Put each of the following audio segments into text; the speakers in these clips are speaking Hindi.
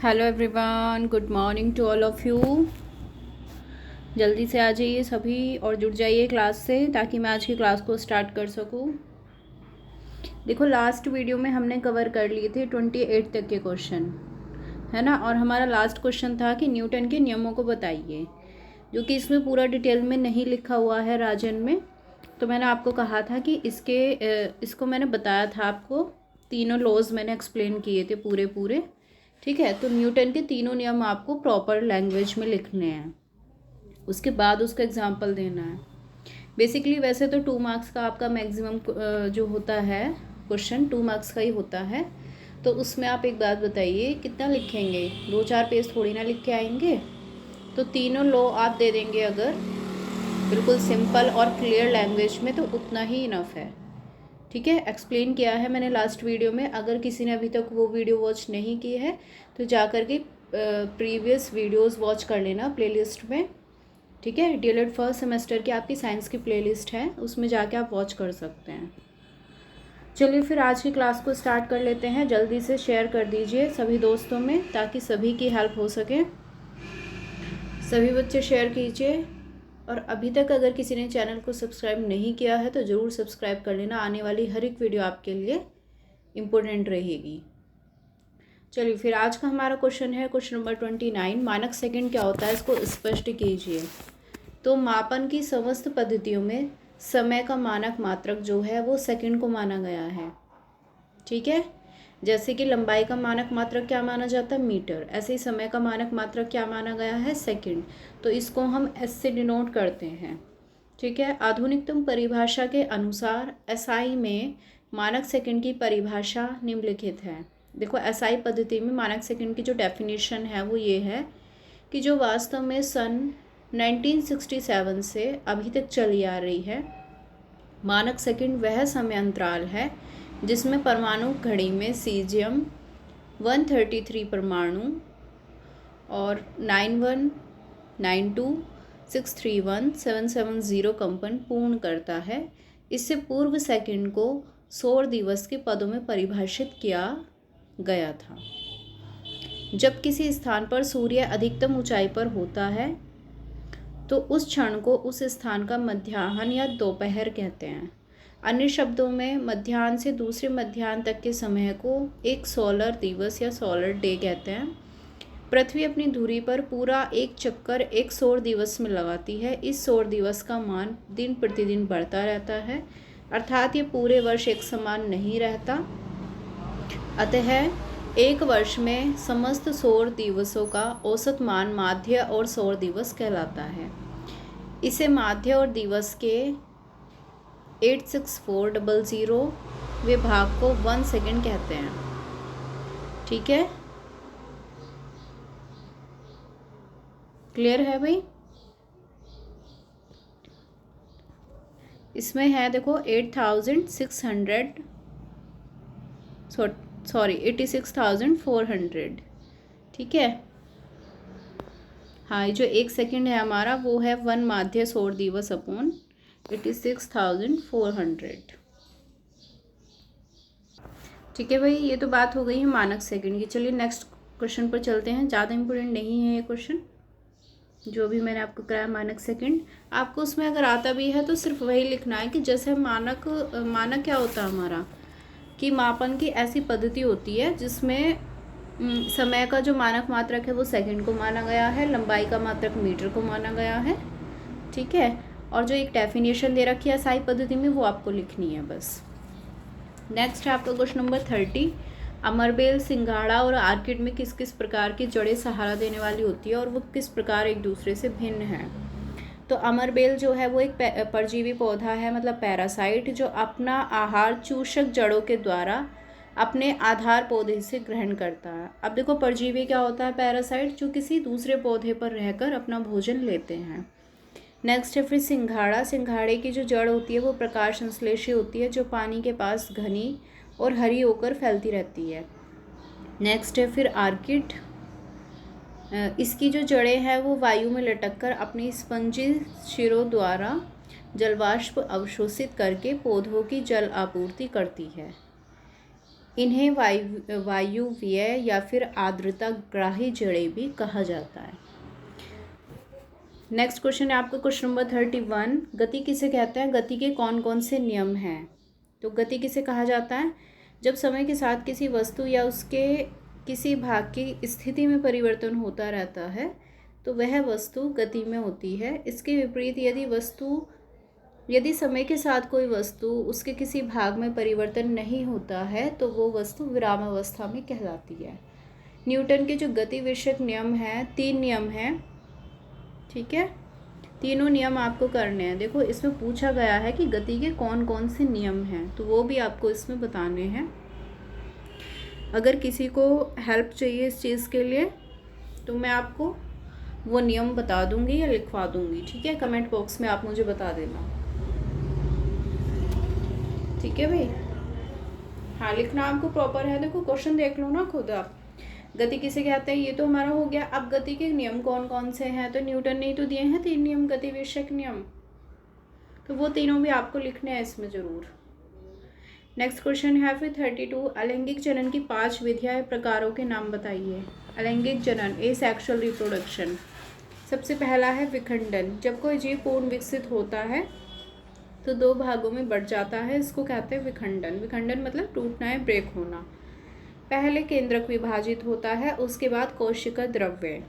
Hello everyone, good morning to all of you. जल्दी से आ जाइए सभी और जुड़ जाइए क्लास से ताकि मैं आज की क्लास को स्टार्ट कर सकूं। देखो, लास्ट वीडियो में हमने कवर कर लिए थे 28 तक के क्वेश्चन, है ना। और हमारा लास्ट क्वेश्चन था कि न्यूटन के नियमों को बताइए, जो कि इसमें पूरा डिटेल में नहीं लिखा हुआ है राजन में। तो मैंने आपको कहा था कि इसको मैंने बताया था आपको, तीनों लॉज मैंने एक्सप्लेन किए थे पूरे पूरे। ठीक है, तो न्यूटन के तीनों नियम आपको प्रॉपर लैंग्वेज में लिखने हैं, उसके बाद उसका एग्जाम्पल देना है। बेसिकली वैसे तो 2 मार्क्स का आपका मैक्सिमम जो होता है क्वेश्चन 2 मार्क्स का ही होता है। तो उसमें आप एक बात बताइए, कितना लिखेंगे? 2-4 पेज थोड़ी ना लिख के आएंगे। तो तीनों लॉ आप दे देंगे अगर बिल्कुल सिंपल और क्लियर लैंग्वेज में, तो उतना ही इनफ है। ठीक है, एक्सप्लेन किया है मैंने लास्ट वीडियो में। अगर किसी ने अभी तक वो वीडियो वॉच नहीं की है तो जा कर के प्रीवियस वीडियोस वॉच कर लेना प्लेलिस्ट में। ठीक है, डीएलएड फर्स्ट सेमेस्टर की आपकी साइंस की प्लेलिस्ट है, उसमें जाके आप वॉच कर सकते हैं। चलिए फिर आज की क्लास को स्टार्ट कर लेते हैं। जल्दी से शेयर कर दीजिए सभी दोस्तों में ताकि सभी की हेल्प हो सके। सभी बच्चे शेयर कीजिए। और अभी तक अगर किसी ने चैनल को सब्सक्राइब नहीं किया है तो ज़रूर सब्सक्राइब कर लेना, आने वाली हर एक वीडियो आपके लिए इम्पोर्टेंट रहेगी। चलिए फिर आज का हमारा क्वेश्चन है क्वेश्चन नंबर 29। मानक सेकंड क्या होता है, इसको स्पष्ट कीजिए। तो मापन की समस्त पद्धतियों में समय का मानक मात्रक जो है वो सेकंड को माना गया है। ठीक है, जैसे कि लंबाई का मानक मात्रक क्या माना जाता है? मीटर। ऐसे ही समय का मानक मात्रक क्या माना गया है? सेकंड। तो इसको हम एस से डिनोट करते हैं। ठीक है, आधुनिकतम परिभाषा के अनुसार एसआई में मानक सेकंड की परिभाषा निम्नलिखित है। देखो, एसआई पद्धति में मानक सेकंड की जो डेफिनेशन है वो ये है कि जो वास्तव में सन 1967 से अभी तक चली आ रही है। मानक सेकंड वह समय अंतराल है जिसमें परमाणु घड़ी में सीजियम 133 परमाणु और 91, 92, 631, 770 कंपन पूर्ण करता है। इससे पूर्व सेकंड को सौर दिवस के पदों में परिभाषित किया गया था। जब किसी स्थान पर सूर्य अधिकतम ऊंचाई पर होता है तो उस क्षण को उस स्थान का मध्याह्न या दोपहर कहते हैं। अन्य शब्दों में मध्याह्न से दूसरे मध्याह्न तक के समय को एक सोलर दिवस या सोलर डे कहते हैं। पृथ्वी अपनी धुरी पर पूरा एक चक्कर एक सौर दिवस में लगाती है। इस सौर दिवस का मान दिन प्रतिदिन बढ़ता रहता है, अर्थात ये पूरे वर्ष एक समान नहीं रहता। अतः एक वर्ष में समस्त सौर दिवसों का औसत मान माध्य और सौर दिवस कहलाता है। इसे माध्य और दिवस के 86400 वे भाग को 1 सेकंड कहते हैं। ठीक है, क्लियर है भाई? इसमें है देखो 86,400। ठीक है, हाँ, ये जो 1 सेकंड है हमारा वो है 1 माध्य सौर दिवस अपॉन 86,400। ठीक है भाई, ये तो बात हो गई है मानक सेकंड की। चलिए नेक्स्ट क्वेश्चन पर चलते हैं। ज़्यादा इम्पोर्टेंट नहीं है ये क्वेश्चन जो भी मैंने आपको कराया मानक सेकंड। आपको उसमें अगर आता भी है तो सिर्फ वही लिखना है कि जैसे मानक क्या होता है हमारा, कि मापन की ऐसी पद्धति होती है जिसमें समय का जो मानक मात्रक है वो सेकंड को माना गया है, लंबाई का मात्रक मीटर को माना गया है। ठीक है, और जो एक डेफिनेशन दे रखी है एसआई पद्धति में वो आपको लिखनी है बस। नेक्स्ट है आपका क्वेश्चन नंबर 30। अमरबेल, सिंघाड़ा और आर्किड में किस किस प्रकार की जड़ें सहारा देने वाली होती है और वो किस प्रकार एक दूसरे से भिन्न है? तो अमरबेल जो है वो एक परजीवी पौधा है, मतलब पैरासाइट, जो अपना आहार चूषक जड़ों के द्वारा अपने आधार पौधे से ग्रहण करता है। अब देखो, परजीवी क्या होता है? पैरासाइट, जो किसी दूसरे पौधे पर रहकर अपना भोजन लेते हैं। नेक्स्ट है फिर सिंघाड़ा। सिंघाड़े की जो जड़ होती है वो प्रकाश संश्लेषी होती है, जो पानी के पास घनी और हरी होकर फैलती रहती है। नेक्स्ट है फिर आर्किड। इसकी जो जड़ें हैं वो वायु में लटककर अपनी स्पंजी शिरों द्वारा जलवाष्प अवशोषित करके पौधों की जल आपूर्ति करती है। इन्हें वायुव्य या फिर आर्द्रता ग्राही जड़ें भी कहा जाता है। नेक्स्ट क्वेश्चन है आपका क्वेश्चन नंबर 31। गति किसे कहते हैं? गति के कौन कौन से नियम हैं? तो गति किसे कहा जाता है? जब समय के साथ किसी वस्तु या उसके किसी भाग की स्थिति में परिवर्तन होता रहता है तो वह वस्तु गति में होती है। इसके विपरीत यदि समय के साथ कोई वस्तु उसके किसी भाग में परिवर्तन नहीं होता है तो वो वस्तु विरामावस्था में कहलाती है। न्यूटन के जो गति विषयक नियम हैं, 3 नियम हैं, ठीक है। तीनों नियम आपको करने हैं। देखो इसमें पूछा गया है कि गति के कौन कौन से नियम हैं, तो वो भी आपको इसमें बताने हैं। अगर किसी को हेल्प चाहिए इस चीज़ के लिए तो मैं आपको वो नियम बता दूंगी या लिखवा दूंगी, ठीक है। कमेंट बॉक्स में आप मुझे बता देना, ठीक है भाई। हाँ, लिखना आपको प्रॉपर है। देखो क्वेश्चन देख लो ना खुद आप। गति किसे कहते हैं ये तो हमारा हो गया। अब गति के नियम कौन कौन से हैं? तो न्यूटन ने ही तो दिए हैं 3 नियम, गति विषयक नियम, तो वो तीनों भी आपको लिखने हैं इसमें ज़रूर। नेक्स्ट क्वेश्चन है फिर 32। अलैंगिक जनन की 5 विधियाँ प्रकारों के नाम बताइए। अलैंगिक जनन, एसेक्सुअल रिप्रोडक्शन। सबसे पहला है विखंडन। जब कोई जीव पूर्ण विकसित होता है तो 2 भागों में बढ़ जाता है, इसको कहते हैं विखंडन। विखंडन मतलब टूटना या ब्रेक होना। पहले केंद्रक विभाजित होता है, उसके बाद कोशिका द्रव्य।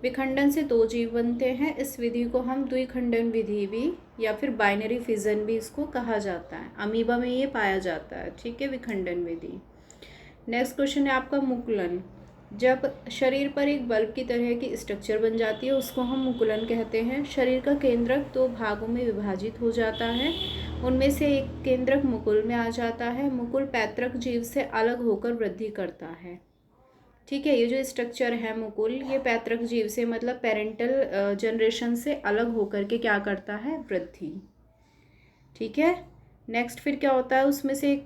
विखंडन से 2 जीव बनते हैं। इस विधि को हम द्विखंडन विधि भी या फिर बाइनरी फिजन भी इसको कहा जाता है। अमीबा में ये पाया जाता है, ठीक है, विखंडन विधि। नेक्स्ट क्वेश्चन है आपका मुकुलन। जब शरीर पर एक बल्ब की तरह की स्ट्रक्चर बन जाती है उसको हम मुकुलन कहते हैं। शरीर का केंद्रक 2 भागों में विभाजित हो जाता है, उनमें से एक केंद्रक मुकुल में आ जाता है। मुकुल पैतृक जीव से अलग होकर वृद्धि करता है, ठीक है। ये जो स्ट्रक्चर है मुकुल, ये पैतृक जीव से मतलब पेरेंटल जनरेशन से अलग होकर के क्या करता है? वृद्धि, ठीक है। नेक्स्ट फिर क्या होता है उसमें से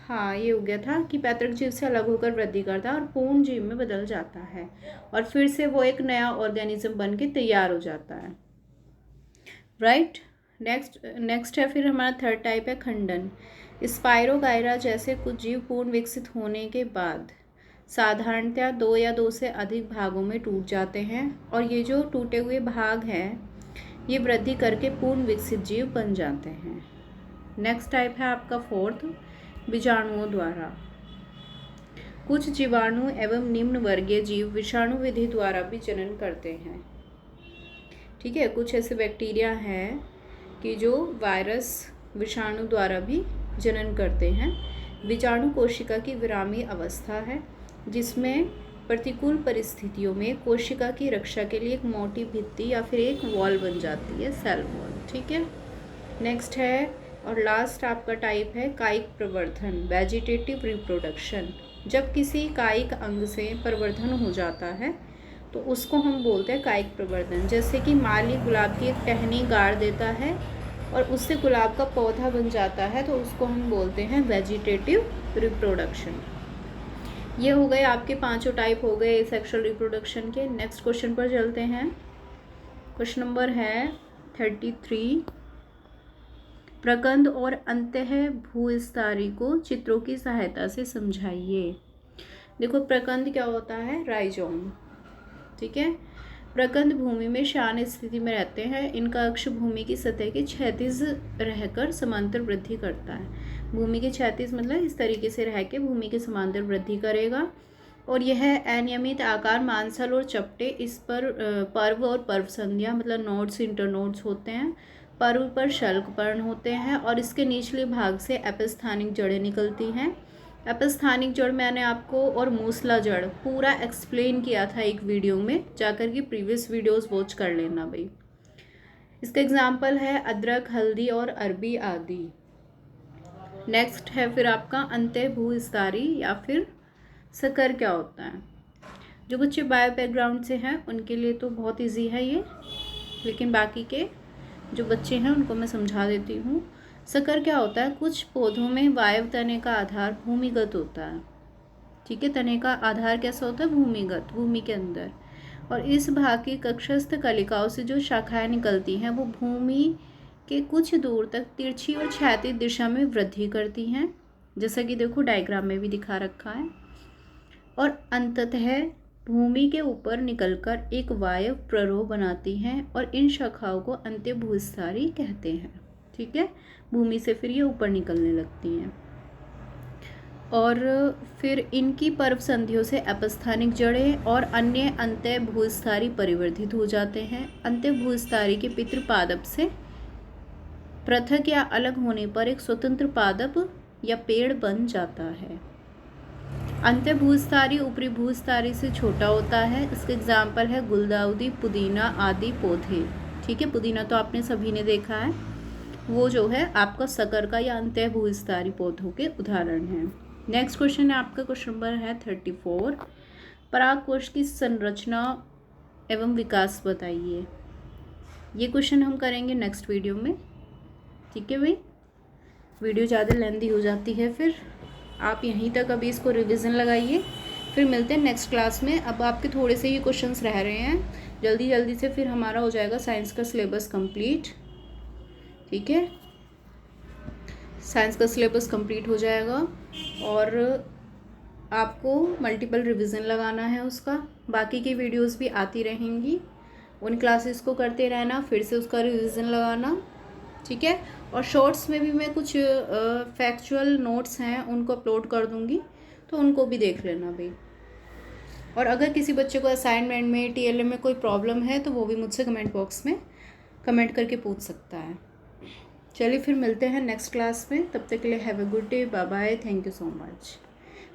हाँ, ये हो गया था कि पैतृक जीव से अलग होकर वृद्धि करता है और पूर्ण जीव में बदल जाता है और फिर से वो एक नया ऑर्गेनिज्म बन के तैयार हो जाता है, राइट। नेक्स्ट है फिर हमारा 3rd टाइप है खंडन। स्पाइरोगाइरा जैसे कुछ जीव पूर्ण विकसित होने के बाद साधारणतया 2 या 2 से अधिक भागों में टूट जाते हैं और ये जो टूटे हुए भाग हैं ये वृद्धि करके पूर्ण विकसित जीव बन जाते हैं। नेक्स्ट टाइप है आपका 4th, बीजाणुओं द्वारा। कुछ जीवाणु एवं निम्न वर्गीय जीव विषाणु विधि द्वारा भी जनन करते हैं, ठीक है। कुछ ऐसे बैक्टीरिया हैं कि जो वायरस विषाणु द्वारा भी जनन करते हैं। बीजाणु कोशिका की विरामी अवस्था है जिसमें प्रतिकूल परिस्थितियों में कोशिका की रक्षा के लिए एक मोटी भित्ति या फिर एक वॉल बन जाती है, सेल वॉल, ठीक है। नेक्स्ट है और लास्ट आपका टाइप है कायिक प्रवर्धन, वेजिटेटिव रिप्रोडक्शन। जब किसी कायिक अंग से प्रवर्धन हो जाता है तो उसको हम बोलते हैं कायिक प्रवर्धन। जैसे कि माली गुलाब की एक टहनी गाड़ देता है और उससे गुलाब का पौधा बन जाता है तो उसको हम बोलते हैं वेजिटेटिव रिप्रोडक्शन। ये हो गए आपके 5 टाइप हो गए सेक्सुअल रिप्रोडक्शन के। नेक्स्ट क्वेश्चन पर चलते हैं। क्वेश्चन नंबर है 33। प्रकंद और अंतः भूस्तारी को चित्रों की सहायता से समझाइए। देखो प्रकंद क्या होता है? राइजोम, ठीक है। प्रकंद भूमि में शान स्थिति में रहते हैं। इनका अक्ष भूमि की सतह के क्षैतिज रहकर समांतर वृद्धि करता है। भूमि के क्षैतिज मतलब इस तरीके से रह के भूमि के समांतर वृद्धि करेगा और यह अनियमित आकार, मांसल और चपटे, इस पर पर्व और पर्व संध्या मतलब नोड्स, इंटरनोड्स होते हैं। पर्व पर शल्क पर्ण होते हैं और इसके निचले भाग से अपस्थानिक जड़ें निकलती हैं। अपस्थानिक जड़ मैंने आपको और मूसला जड़ पूरा एक्सप्लेन किया था एक वीडियो में, जाकर के प्रीवियस वीडियोस वॉच कर लेना भाई। इसका एग्जाम्पल है अदरक, हल्दी और अरबी आदि। नेक्स्ट है फिर आपका अंतः भूस्तारी या फिर सकर क्या होता है। जो बच्चे बायो बैकग्राउंड से हैं उनके लिए तो बहुत ईजी है ये, लेकिन बाकी के जो बच्चे हैं उनको मैं समझा देती हूँ। सकर क्या होता है? कुछ पौधों में वायव तने का आधार भूमिगत होता है, ठीक है। तने का आधार कैसा होता है? भूमिगत, भूमि के अंदर। और इस भाग की कक्षस्थ कलिकाओं से जो शाखाएं निकलती हैं वो भूमि के कुछ दूर तक तिरछी और क्षैतिज दिशा में वृद्धि करती हैं। जैसा कि देखो डायग्राम में भी दिखा रखा है। और अंततः भूमि के ऊपर निकलकर एक वायव प्ररोह बनाती हैं और इन शाखाओं को अंत्यभूस्थारी कहते हैं। ठीक है, भूमि से फिर ये ऊपर निकलने लगती हैं और फिर इनकी पर्व संधियों से अपस्थानिक जड़ें और अन्य अंत्यभूस्थारी परिवर्धित हो जाते हैं। अंत्यभूस्थारी के पितृपादप से पृथक या अलग होने पर एक स्वतंत्र पादप या पेड़ बन जाता है। अंत्यभूस्थारी ऊपरी भूस्थारी से छोटा होता है। इसके एग्जाम्पल है गुलदाउदी, पुदीना आदि पौधे। ठीक है, पुदीना तो आपने सभी ने देखा है, वो जो है आपका सकर का या अंत्यभूस्थारी पौधों के उदाहरण हैं। नेक्स्ट क्वेश्चन है आपका, क्वेश्चन नंबर है 34। परागकोश की संरचना एवं विकास बताइए। ये क्वेश्चन हम करेंगे नेक्स्ट वीडियो में। ठीक है भाई, वीडियो ज़्यादा लेंथी हो जाती है, फिर आप यहीं तक अभी इसको रिवीजन लगाइए, फिर मिलते हैं नेक्स्ट क्लास में। अब आपके थोड़े से ही क्वेश्चंस रह रहे हैं, जल्दी जल्दी से फिर हमारा हो जाएगा साइंस का सिलेबस कंप्लीट। ठीक है, साइंस का सिलेबस कंप्लीट हो जाएगा और आपको मल्टीपल रिवीजन लगाना है उसका। बाकी की वीडियोस भी आती रहेंगी, उन क्लासेस को करते रहना, फिर से उसका रिवीजन लगाना। ठीक है, और शॉर्ट्स में भी मैं कुछ फैक्चुअल नोट्स हैं उनको अपलोड कर दूंगी, तो उनको भी देख लेना भाई। और अगर किसी बच्चे को असाइनमेंट में TLM में कोई प्रॉब्लम है तो वो भी मुझसे कमेंट बॉक्स में कमेंट करके पूछ सकता है। चलिए फिर मिलते हैं नेक्स्ट क्लास में, तब तक के लिए have a good day, bye bye, thank you so much.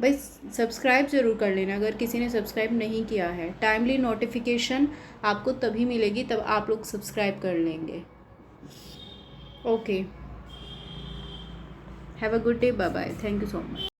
भाई सब्सक्राइब ज़रूर कर लेना अगर किसी ने सब्सक्राइब नहीं किया है। टाइमली नोटिफिकेशन आपको तभी मिलेगी तब आप लोग सब्सक्राइब कर लेंगे। Okay, have a good day, bye bye, thank you so much.